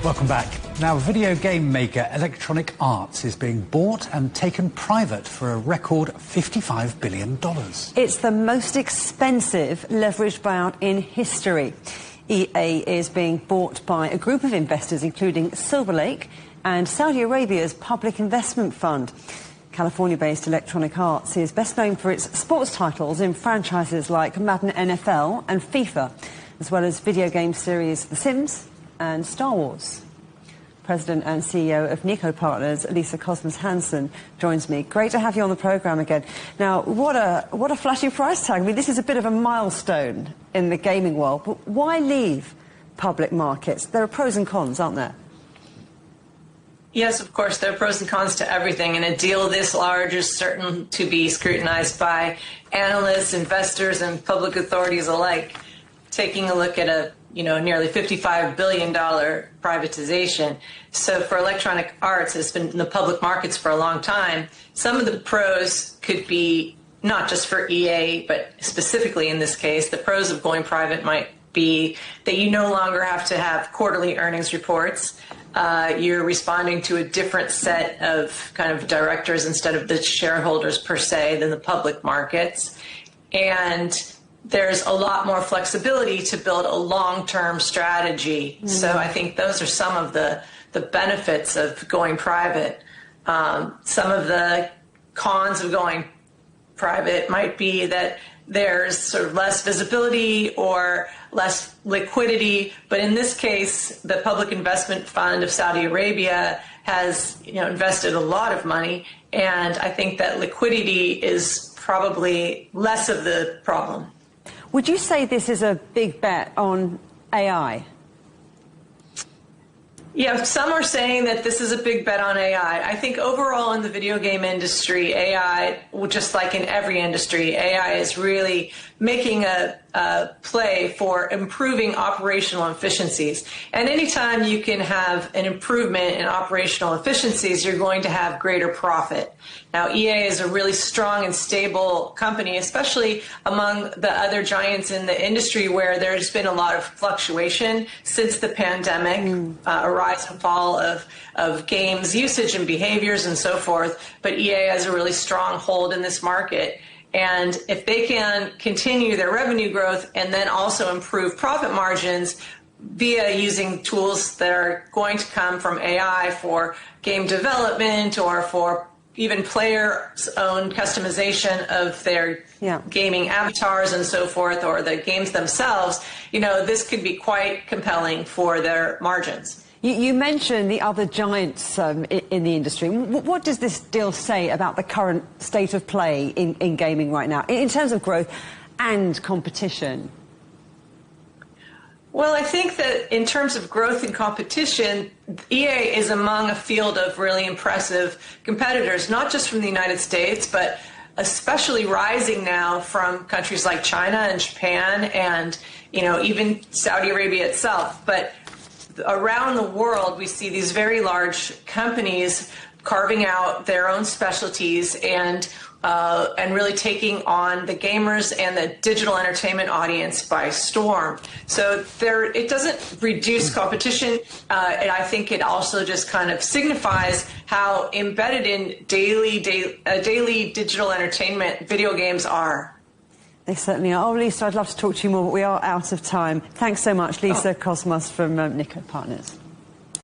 Welcome back. Now, video game maker Electronic Arts is being bought and taken private for a record $55 billion. It's the most expensive leveraged buyout in history. EA is being bought by a group of investors, including Silver Lake and Saudi Arabia's Public Investment Fund. California-based Electronic Arts is best known for its sports titles in franchises like Madden NFL and FIFA, as well as video game series The Sims and Star Wars. President and CEO of Niko Partners, Cosmas Hanson, joins me. Great to have you on the programme again. Now, what a flashy price tag. I mean, this is a bit of a milestone in the gaming world, but why leave public markets? There are pros and cons, aren't there? Yes, of course, there are pros and cons to everything, and a deal this large is certain to be scrutinized by analysts, investors, and public authorities alike. Taking a look at a nearly $55 billion privatization. So for Electronic Arts, it's been in the public markets for a long time. Some of the pros could be not just for EA, but specifically in this case, the pros of going private might be that you no longer have to have quarterly earnings reports. You're responding to a different set of kind of directors instead of the shareholders per se than the public markets. And there's a lot more flexibility to build a long-term strategy. So I think those are some of the benefits of going private. Some of the cons of going private might be that there's sort of less visibility or less liquidity. But in this case, the Public Investment Fund of Saudi Arabia has invested a lot of money. And I think that liquidity is probably less of the problem. Would you say this is a big bet on AI? Yeah, some are saying that this is a big bet on AI. I think overall in the video game industry, AI, just like in every industry, AI is really making a play for improving operational efficiencies. And anytime you can have an improvement in operational efficiencies, you're going to have greater profit. Now, EA is a really strong and stable company, especially among the other giants in the industry where there's been a lot of fluctuation since the pandemic, a rise and fall of games usage and behaviors and so forth. But EA has a really strong hold in this market. And if they can continue their revenue growth and then also improve profit margins via using tools that are going to come from AI for game development or for even players' own customization of their gaming avatars and so forth, or the games themselves, this could be quite compelling for their margins. You mentioned the other giants in the industry. What does this deal say about the current state of play in gaming right now, in terms of growth and competition? Well, I think that in terms of growth and competition, EA is among a field of really impressive competitors, not just from the United States, but especially rising now from countries like China and Japan and, even Saudi Arabia itself. But around the world, we see these very large companies carving out their own specialties and really taking on the gamers and the digital entertainment audience by storm. So it doesn't reduce competition, and I think it also just kind of signifies how embedded in daily digital entertainment video games are. They certainly are. Oh, Lisa, I'd love to talk to you more, but we are out of time. Thanks so much, Cosmas from Niko Partners.